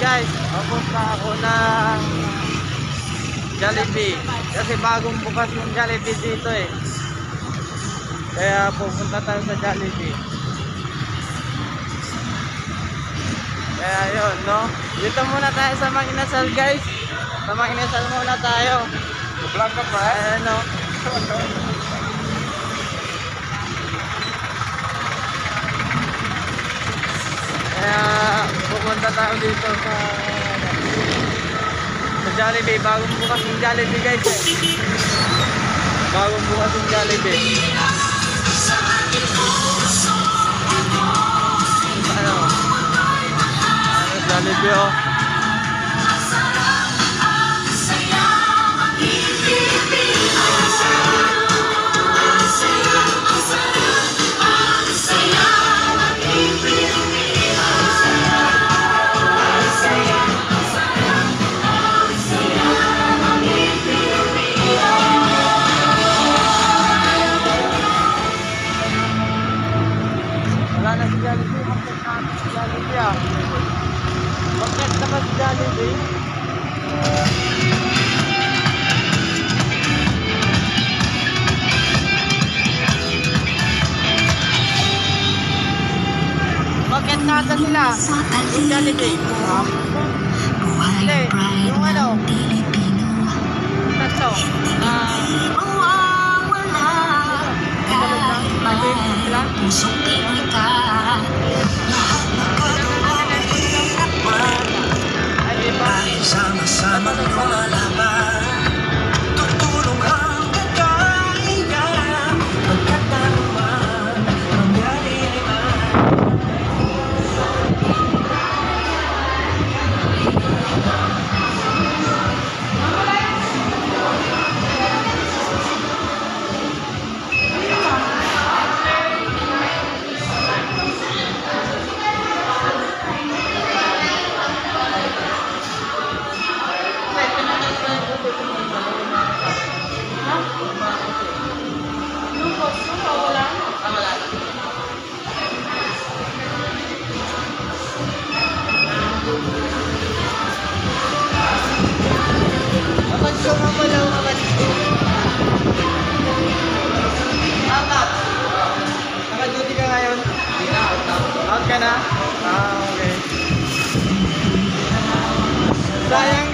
guys, papunta ako ng Jollibee. Kasi bagong bukas yung Jollibee dito eh. Kaya pupunta tayo sa Jollibee. Kaya yun, no? Dito muna tayo sa Mang Inasal guys. Sa Mang Inasal muna tayo. Vlog ka pa? Ayan, no? Kaya pupunta tayo dito sa Jollibee. Bagong bukas yung Jollibee guys eh. Bagong bukas yung Jollibee. Ano Jollibee oh. Wala na si Jollibee, bakit namin si Jollibee ah? Bakit na ba si Jollibee? Bakit nata sila? Yung Jollibee? Hindi, yung ano? Tatlo. Pusong Pinoy ka, lahat ng kagawa ay hirapan, dahil sama-sama lumalaban, tutulong hanggang kaya, pagkat naman mangyari Makanso nga pala ang makanso. Apat. Naka-duty ka ngayon? Hindi na, out na. Out ka na? Ah, okay. Sayang